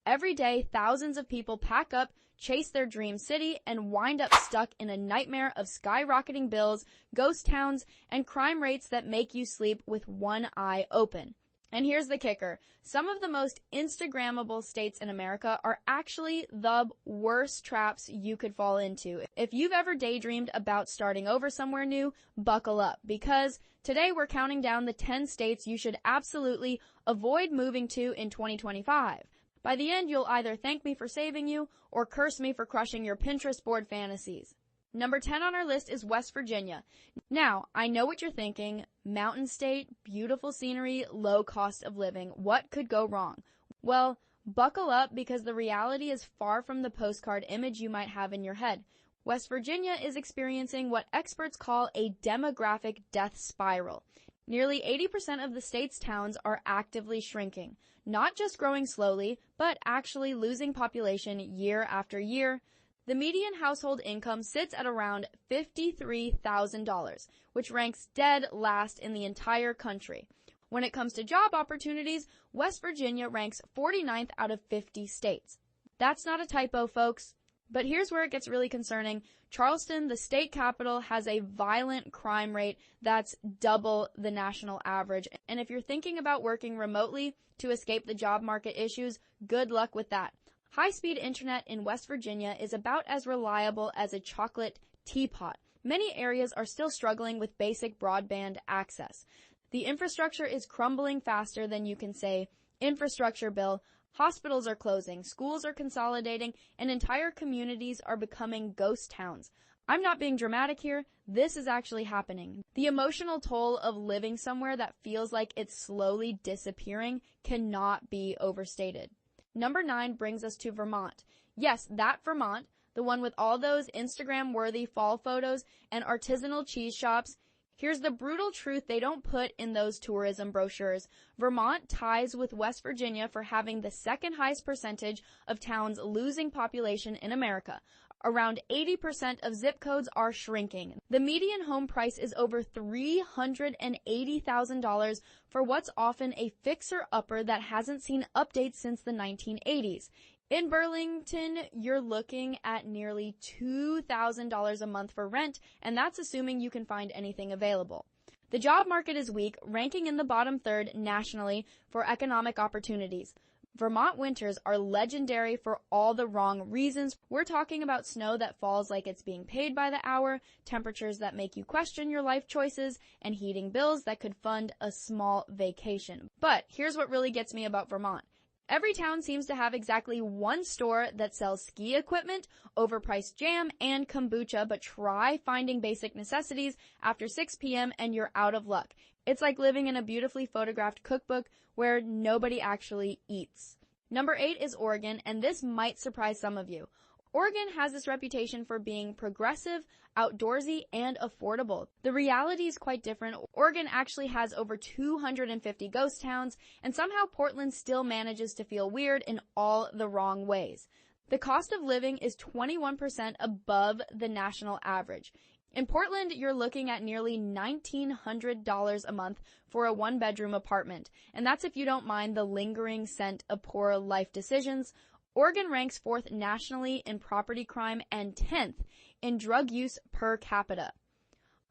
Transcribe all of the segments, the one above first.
Every day, thousands of people pack up, chase their dream city, and wind up stuck in a nightmare of skyrocketing bills, ghost towns, and crime rates that make you sleep with one eye open. And here's the kicker. Some of the most Instagrammable states in America are actually the worst traps you could fall into. If you've ever daydreamed about starting over somewhere new, buckle up, because today we're counting down the 10 states you should absolutely avoid moving to in 2025. By the end, you'll either thank me for saving you or curse me for crushing your Pinterest board fantasies. Number 10 on our list is West Virginia. Now, I know what you're thinking. Mountain state, beautiful scenery, low cost of living. What could go wrong? Well, buckle up, because the reality is far from the postcard image you might have in your head. West Virginia is experiencing what experts call a demographic death spiral. Nearly 80% of the state's towns are actively shrinking, not just growing slowly, but actually losing population year after year. The median household income sits at around $53,000, which ranks dead last in the entire country. When it comes to job opportunities, West Virginia ranks 49th out of 50 states. That's not a typo, folks. But here's where it gets really concerning. Charleston, the state capital, has a violent crime rate that's double the national average. And if you're thinking about working remotely to escape the job market issues, good luck with that. High-speed internet in West Virginia is about as reliable as a chocolate teapot. Many areas are still struggling with basic broadband access. The infrastructure is crumbling faster than you can say, infrastructure bill. Hospitals are closing, schools are consolidating, and entire communities are becoming ghost towns. I'm not being dramatic here. This is actually happening. The emotional toll of living somewhere that feels like it's slowly disappearing cannot be overstated. Number 9 brings us to Vermont. Yes, that Vermont, the one with all those Instagram-worthy fall photos and artisanal cheese shops. Here's the brutal truth they don't put in those tourism brochures. Vermont ties with West Virginia for having the second highest percentage of towns losing population in America. Around 80% of zip codes are shrinking. The median home price is over $380,000 for what's often a fixer-upper that hasn't seen updates since the 1980s. In Burlington, you're looking at nearly $2,000 a month for rent, and that's assuming you can find anything available. The job market is weak, ranking in the bottom third nationally for economic opportunities. Vermont winters are legendary for all the wrong reasons. We're talking about snow that falls like it's being paid by the hour, temperatures that make you question your life choices, and heating bills that could fund a small vacation. But here's what really gets me about Vermont. Every town seems to have exactly one store that sells ski equipment, overpriced jam, and kombucha, but try finding basic necessities after 6 p.m. and you're out of luck. It's like living in a beautifully photographed cookbook where nobody actually eats. Number 8 is Oregon, and this might surprise some of you. Oregon has this reputation for being progressive, outdoorsy, and affordable. The reality is quite different. Oregon actually has over 250 ghost towns, and somehow Portland still manages to feel weird in all the wrong ways. The cost of living is 21% above the national average. In Portland, you're looking at nearly $1,900 a month for a one-bedroom apartment, and that's if you don't mind the lingering scent of poor life decisions. Oregon ranks 4th nationally in property crime and 10th in drug use per capita.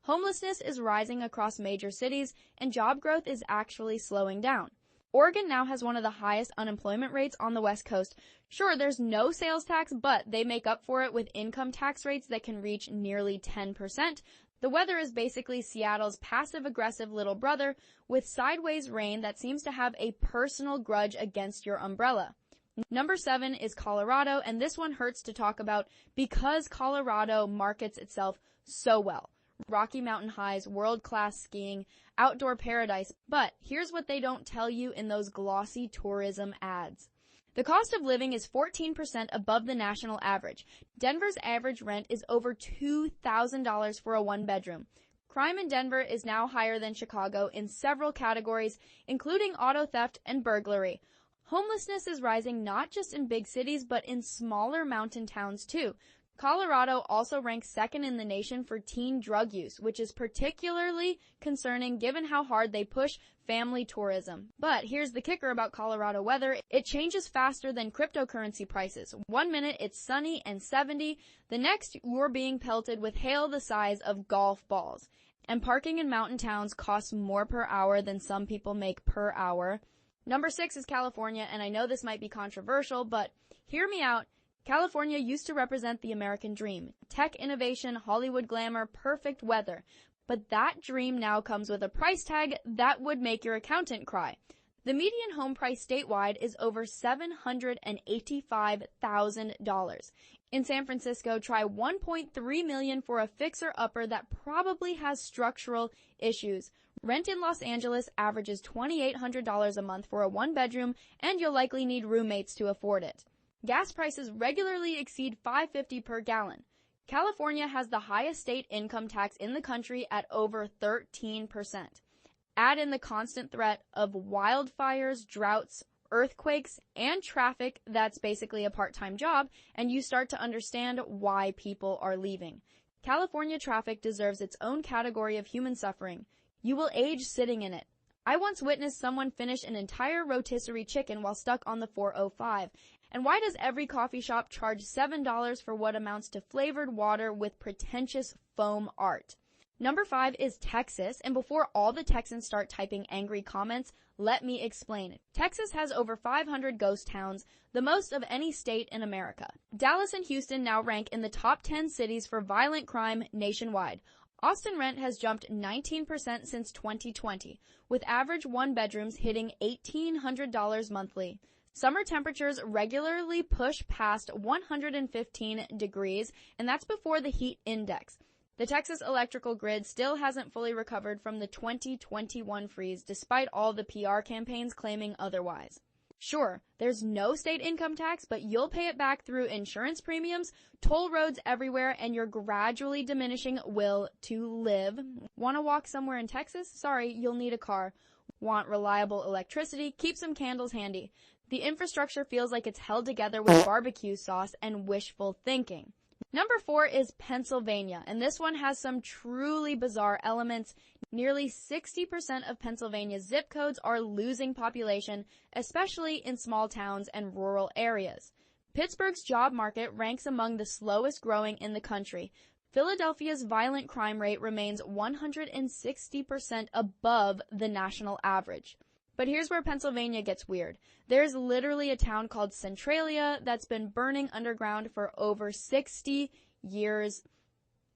Homelessness is rising across major cities, and job growth is actually slowing down. Oregon now has one of the highest unemployment rates on the West Coast. Sure, there's no sales tax, but they make up for it with income tax rates that can reach nearly 10%. The weather is basically Seattle's passive-aggressive little brother with sideways rain that seems to have a personal grudge against your umbrella. Number 7 is Colorado, and this one hurts to talk about because Colorado markets itself so well. Rocky Mountain highs, world-class skiing, outdoor paradise. But here's what they don't tell you in those glossy tourism ads. The cost of living is 14% above the national average. Denver's average rent is over $2,000 for a one-bedroom. Crime in Denver is now higher than Chicago in several categories, including auto theft and burglary. Homelessness is rising not just in big cities, but in smaller mountain towns too. Colorado also ranks second in the nation for teen drug use, which is particularly concerning given how hard they push family tourism. But here's the kicker about Colorado weather. It changes faster than cryptocurrency prices. 1 minute it's sunny and 70. The next you're being pelted with hail the size of golf balls. And parking in mountain towns costs more per hour than some people make per hour. Number 6 is California, and I know this might be controversial, but hear me out. California used to represent the American dream. Tech innovation, Hollywood glamour, perfect weather. But that dream now comes with a price tag that would make your accountant cry. The median home price statewide is over $785,000. In San Francisco, try $1.3 million for a fixer-upper that probably has structural issues. Rent in Los Angeles averages $2,800 a month for a one-bedroom, and you'll likely need roommates to afford it. Gas prices regularly exceed $5.50 per gallon. California has the highest state income tax in the country at over 13%. Add in the constant threat of wildfires, droughts, earthquakes, and traffic that's basically a part-time job, and you start to understand why people are leaving. California traffic deserves its own category of human suffering. You will age sitting in it. I once witnessed someone finish an entire rotisserie chicken while stuck on the 405. And why does every coffee shop charge $7 for what amounts to flavored water with pretentious foam art? Number 5 is Texas, and before all the Texans start typing angry comments, let me explain. Texas has over 500 ghost towns, the most of any state in America. Dallas and Houston now rank in the top 10 cities for violent crime nationwide. Austin rent has jumped 19% since 2020, with average one-bedrooms hitting $1,800 monthly. Summer temperatures regularly push past 115 degrees, and that's before the heat index. The Texas electrical grid still hasn't fully recovered from the 2021 freeze, despite all the PR campaigns claiming otherwise. Sure, there's no state income tax, but you'll pay it back through insurance premiums, toll roads everywhere, and your gradually diminishing will to live. Want to walk somewhere in Texas? Sorry, you'll need a car. Want reliable electricity? Keep some candles handy. The infrastructure feels like it's held together with barbecue sauce and wishful thinking. Number 4 is Pennsylvania, and this one has some truly bizarre elements. Nearly 60% of Pennsylvania's zip codes are losing population, especially in small towns and rural areas. Pittsburgh's job market ranks among the slowest growing in the country. Philadelphia's violent crime rate remains 160% above the national average. But here's where Pennsylvania gets weird. There's literally a town called Centralia that's been burning underground for over 60 years.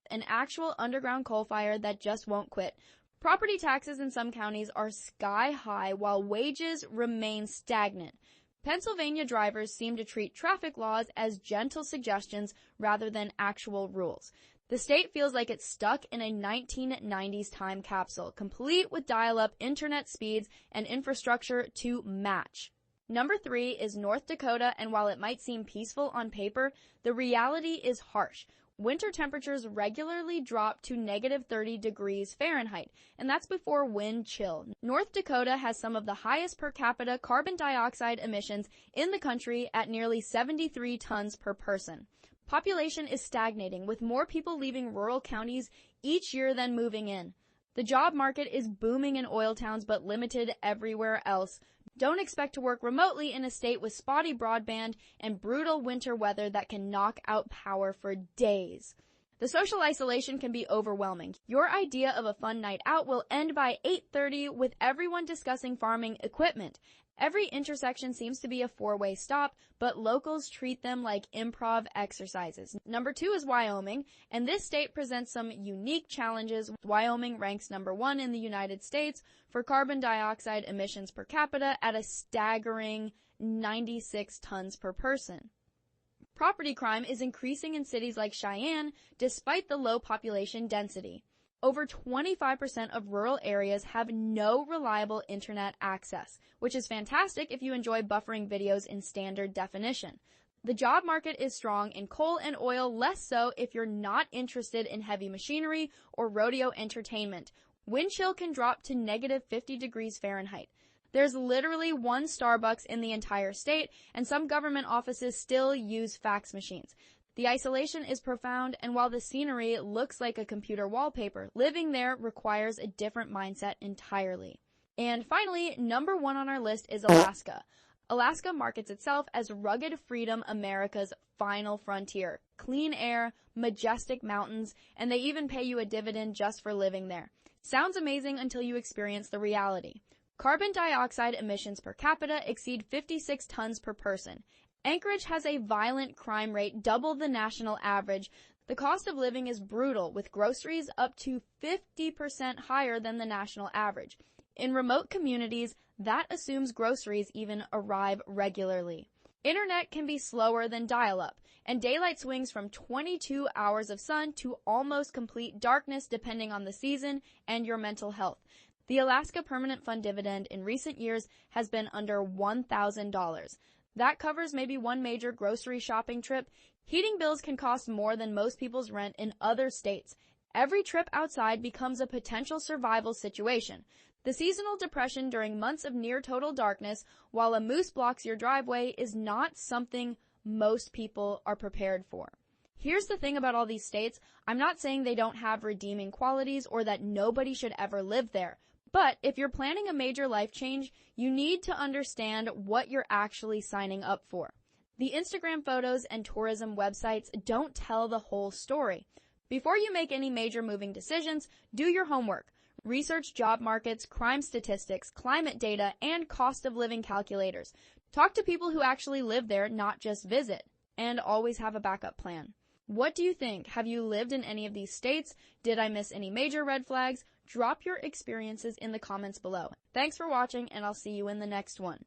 An actual underground coal fire that just won't quit. Property taxes in some counties are sky high while wages remain stagnant. Pennsylvania drivers seem to treat traffic laws as gentle suggestions rather than actual rules. The state feels like it's stuck in a 1990s time capsule, complete with dial-up internet speeds and infrastructure to match. Number 3 is North Dakota, and while it might seem peaceful on paper, the reality is harsh. Winter temperatures regularly drop to negative 30 degrees Fahrenheit, and that's before wind chill. North Dakota has some of the highest per capita carbon dioxide emissions in the country at nearly 73 tons per person. Population is stagnating, with more people leaving rural counties each year than moving in. The job market is booming in oil towns but limited everywhere else. Don't expect to work remotely in a state with spotty broadband and brutal winter weather that can knock out power for days. The social isolation can be overwhelming. Your idea of a fun night out will end by 8:30 with everyone discussing farming equipment. Every intersection seems to be a four-way stop, but locals treat them like improv exercises. Number 2 is Wyoming, and this state presents some unique challenges. Wyoming ranks number 1 in the United States for carbon dioxide emissions per capita at a staggering 96 tons per person. Property crime is increasing in cities like Cheyenne despite the low population density. Over 25% of rural areas have no reliable internet access, which is fantastic if you enjoy buffering videos in standard definition. The job market is strong in coal and oil, less so if you're not interested in heavy machinery or rodeo entertainment. Wind chill can drop to negative 50 degrees Fahrenheit. There's literally one Starbucks in the entire state, and some government offices still use fax machines. The isolation is profound, and while the scenery looks like a computer wallpaper, living there requires a different mindset entirely. And finally, number 1 on our list is Alaska. Alaska markets itself as rugged freedom, America's final frontier. Clean air, majestic mountains, and they even pay you a dividend just for living there. Sounds amazing until you experience the reality. Carbon dioxide emissions per capita exceed 56 tons per person. Anchorage has a violent crime rate, double the national average. The cost of living is brutal, with groceries up to 50% higher than the national average. In remote communities, that assumes groceries even arrive regularly. Internet can be slower than dial-up, and daylight swings from 22 hours of sun to almost complete darkness depending on the season and your mental health. The Alaska Permanent Fund dividend in recent years has been under $1,000. That covers maybe one major grocery shopping trip. Heating bills can cost more than most people's rent in other states. Every trip outside becomes a potential survival situation. The seasonal depression during months of near total darkness, while a moose blocks your driveway, is not something most people are prepared for. Here's the thing about all these states. I'm not saying they don't have redeeming qualities or that nobody should ever live there. But if you're planning a major life change, you need to understand what you're actually signing up for. The Instagram photos and tourism websites don't tell the whole story. Before you make any major moving decisions, do your homework. Research job markets, crime statistics, climate data, and cost of living calculators. Talk to people who actually live there, not just visit. And always have a backup plan. What do you think? Have you lived in any of these states? Did I miss any major red flags? Drop your experiences in the comments below. Thanks for watching, and I'll see you in the next one.